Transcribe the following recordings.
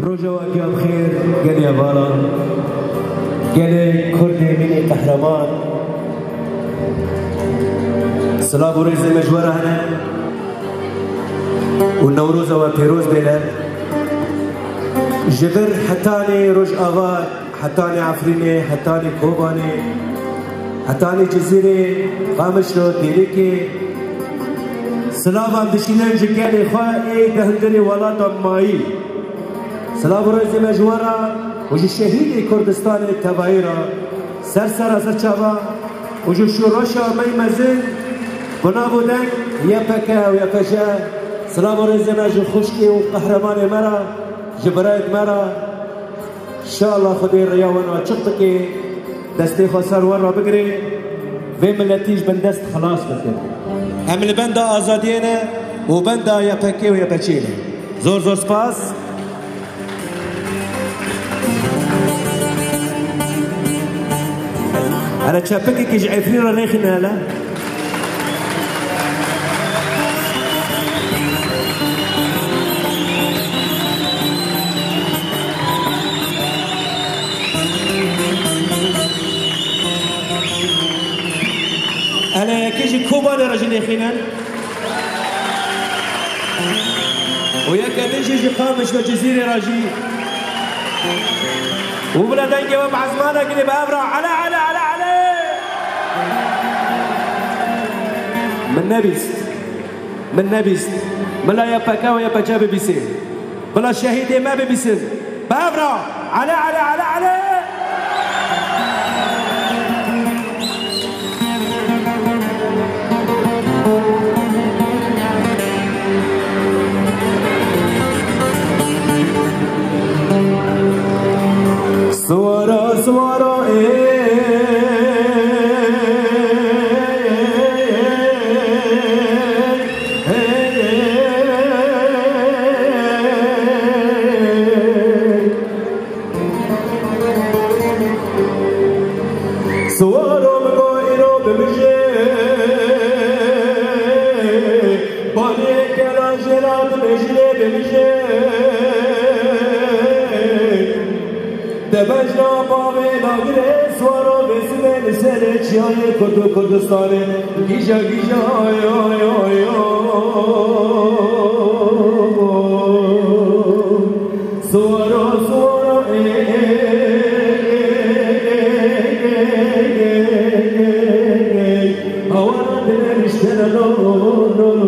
رجوك يا بخير قال يا بالا قال كردي مني قهرمان سلام ورز مجوره هنا والنوروز وبيروز بينا جبر حتاني رج آغار حتاني عفريني حتاني كوباني حتاني جزيري قامشلو ديريكي سلام عم دشينان جيكاني خواهي دهندري ولادا ماي سلام ورز مجوره وجو شهيدي كردستان التبايرة سرسر زرچاوا وجو شوراشا مي مزن بنابو دنگ يبكا ويبجا سلام ورزنا جو خشكي وقهرمان مرا جبرايد مرا ان شاء الله خدي رياوانا چطكي دستي خسر ورا بقري في ملتيج بندست خلاص بكر هم البندا ازادينا وبندا يبكي ويبجينا زور زور سباس أنا تشابكك يجعفني رنيخنا لا أنا كيجي كوبا لرجل خنان ويا كاتيجي قامش بجزيرة راجي وبلا دنجة وبعزمانة قلب أبرع على من نبيست من لا يبكى ويبكى ببيسين بلا شهيد ما ببيسين بابرا على سوارا دبجنا باوی نگره سوارا بسیمه نسل چیای کردستانه گیجا آی سوارا آوانا دل رشتنا نو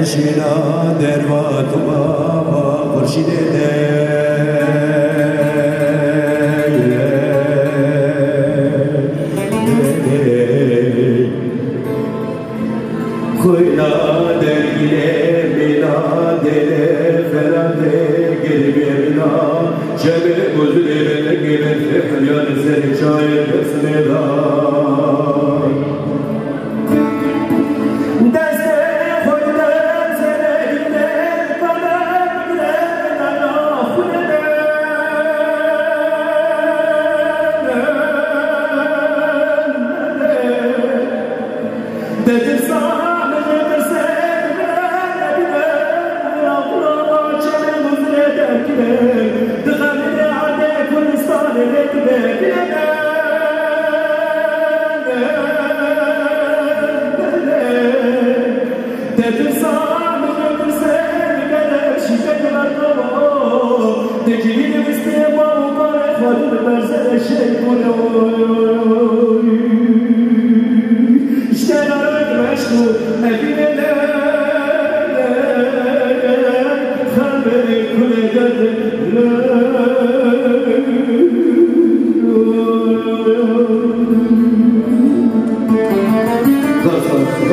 شنا دروات بابا خورشید خوینا درگیره مینا دل فراده گرمینا شب بزرگ بلگی بلفق یاد سر چای بسم دار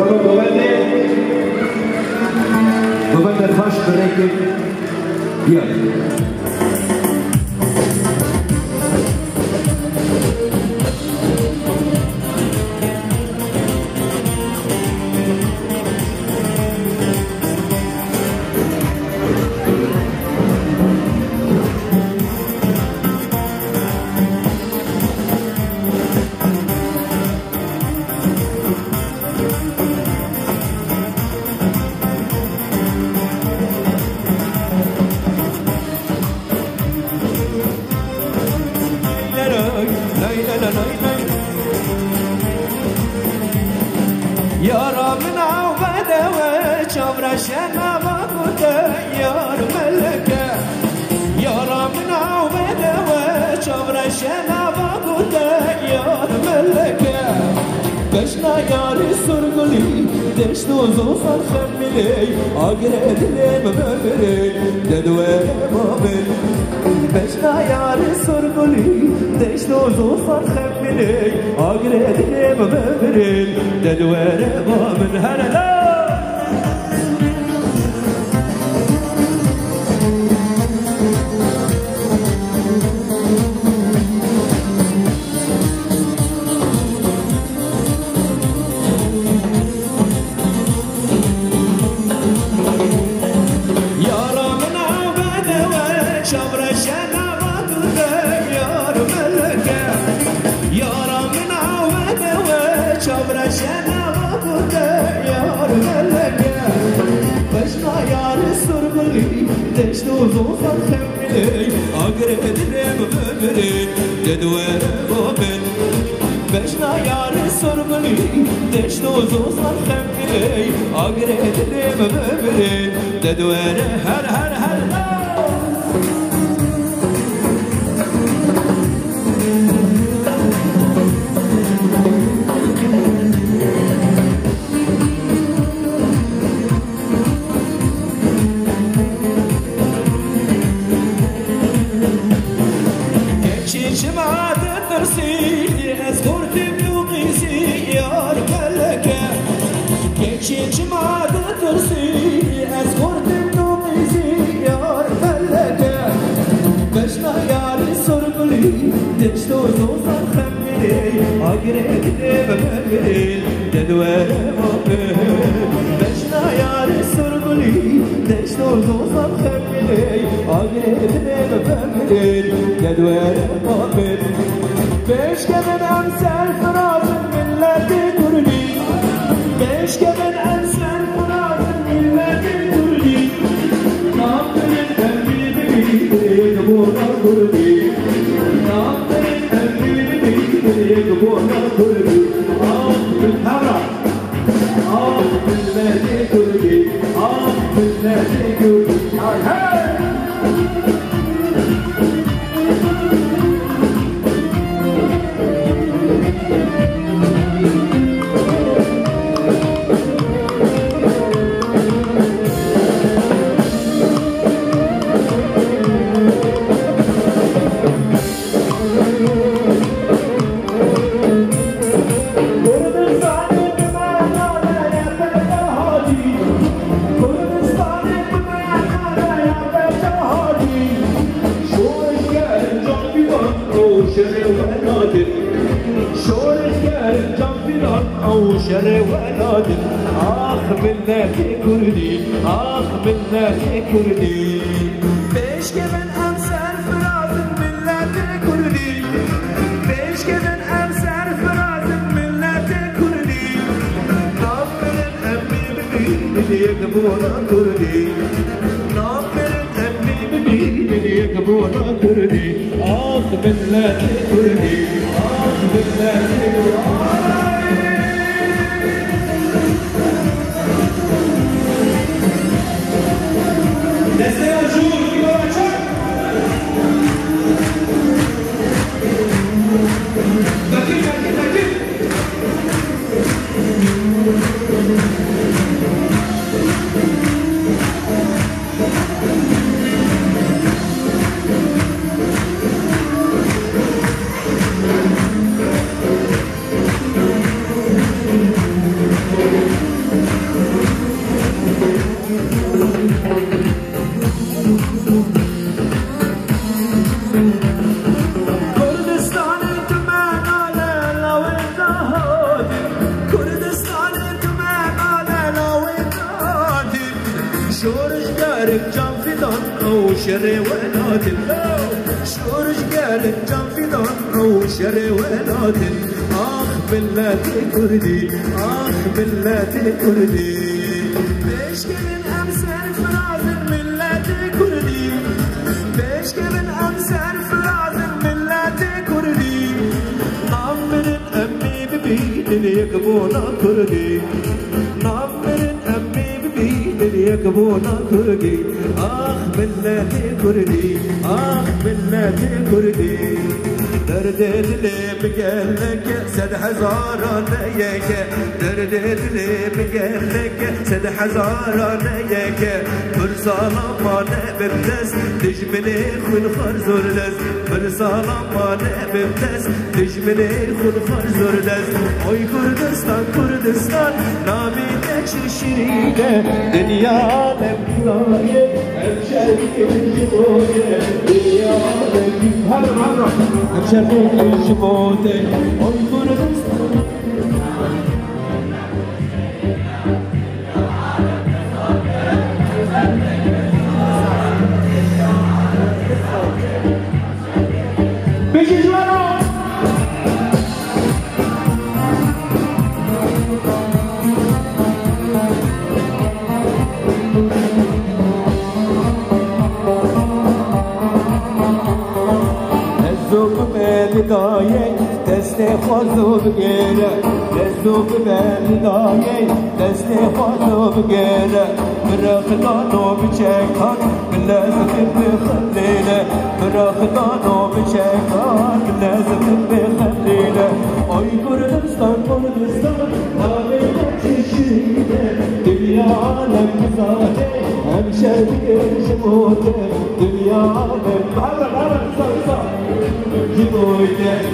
Bravo. عليك يلا يارا من عوبده وشبر شنبا قد يار ملكه يارا من عوبده وشبر شنبا قد يار ملكه بشنا ياري سرقلي دشتو زوفر خملي اقرد لي مبري ددوي مابل بشنا ياري سرقلي دشتو زوفر خملي اقرد لي مبري ددوي مابل هلا دشتو زوفر خملي اقرد لي مبري ددوير مابل بشنا ياري سرقلي دشتو زوفر خملي اقرد لي مبري ددوير هر هر هر دشتو زوفر خملي اقرد لي مبري ددوير مابل بشنا ياري سرقلي دشتو زوفر خملي اقرد لي مبري ددوير مابل بيش كمن امسال فراز الملة كردي بيش كمن امسال فراز الملة كردي ناطر القلبي بيدي قبونا كردي يقبونا كردي بالهرع بالنادي كردي بالنادي كردي هاي هاي شر ونادر بالنادي كردي بالنادي كردي بيش كمن امسر فراز بالنادي كردي بيش كمن امسر فراز بالنادي كردي ناطر الامي بدي يقبونا كردي ناطر الامي بدي يقبونا كردي بالنادي كردي بالنادي كردي Descer a Júlio, que vai baixar. Daqui, daqui, daqui. شورش قالك جام فدان او شر ولاد شورش قالك جام فدان او شر ولاد اخ بلادي كردي اخ بلادي كردي بيش كمن امسر فراز ملاتي كردي بيش كمن امسر فراز ملاتي كردي نامرن امي ببيد يكبونا كردي نامرن امي ببيد يكبونا كردي اخ ملاتي كردي اخ ملاتي كردي درد اللي بقلك سد حزاران ياك درد اللي بقلك سد حزاران ياك برسالة ما نبتس تجمني خل خرزور لز برسالة ما نبتس تجمني خل خرزور لز اوي كردستان كردستان نامي نكش شريكة دنيا لمكاية امشارك الجبوية دنيا لمكاية امشارك الجبوية اوي كردستان دايي دست خوازو بگیره دستو ببند دايي دست خوازو بگیره برخدانو بچکان بلازم بخلیله برخدانو بچکان بلازم بخلیله آی کردستان کردستان آبی چشیده دنیا عالم بزاده همشه دیگر شموده دنیا عالم بابا سالسا جبوده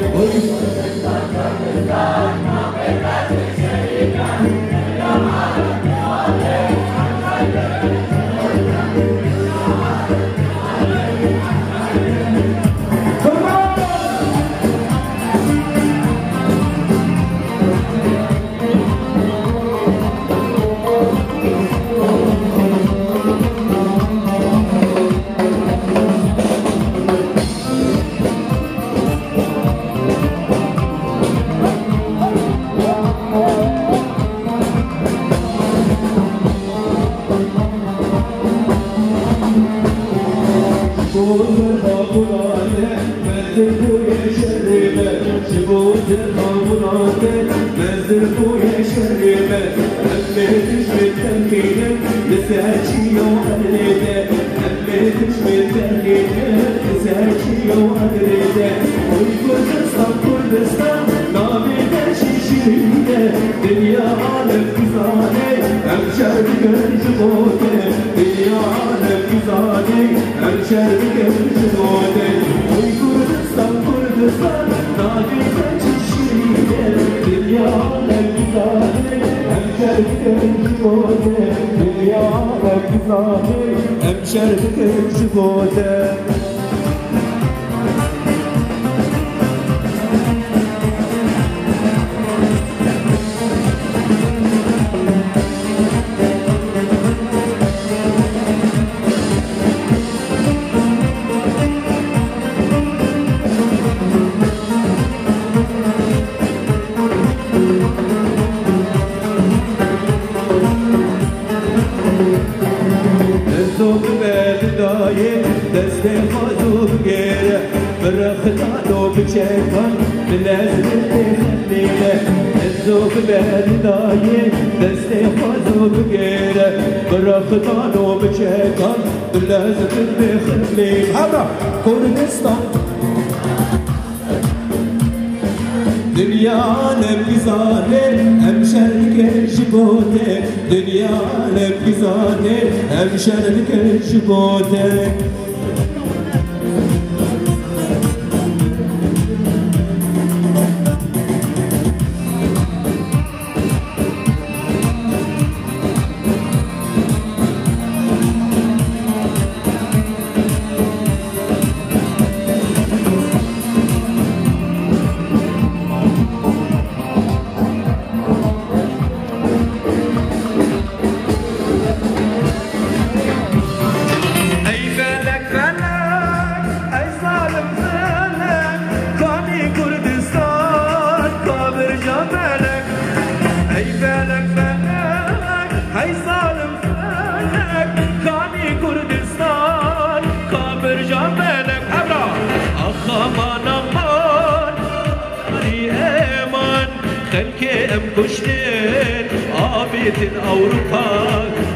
kuşlar Abidin Avrupa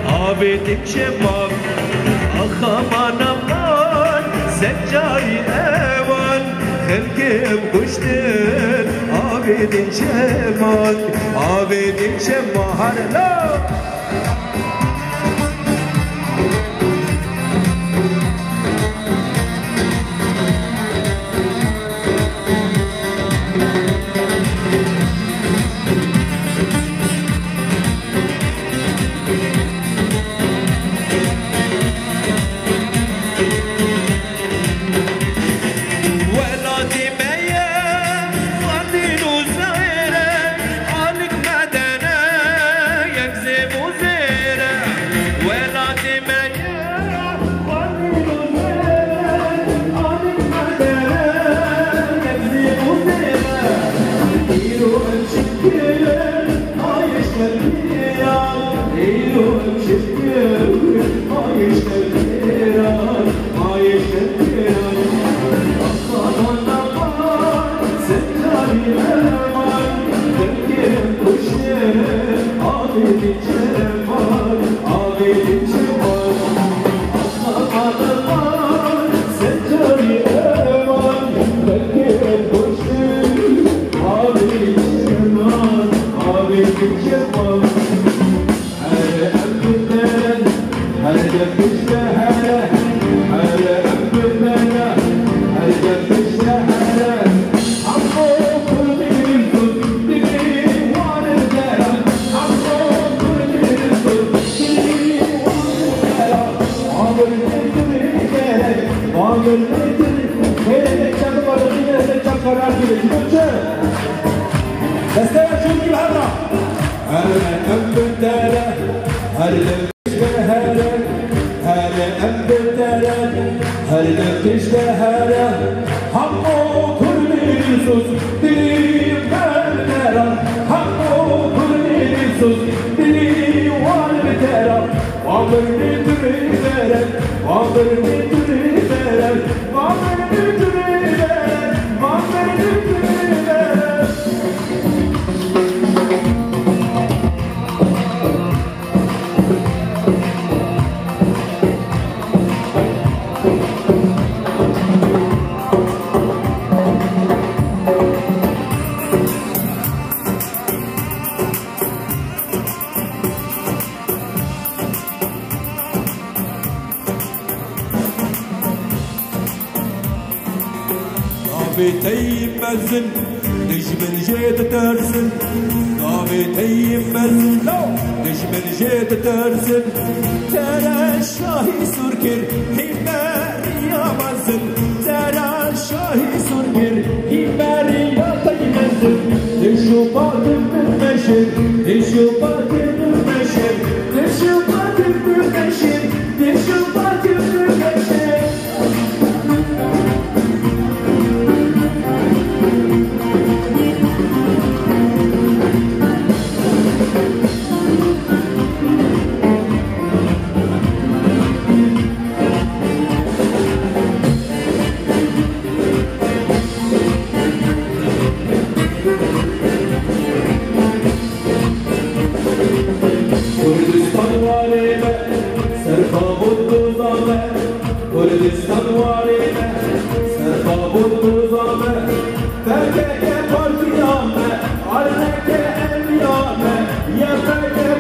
Abidin Cemal Ah aman aman Seccari evan Kırkım kuşlar Abidin Cemal Abidin Cemal Harla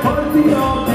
Partiyame,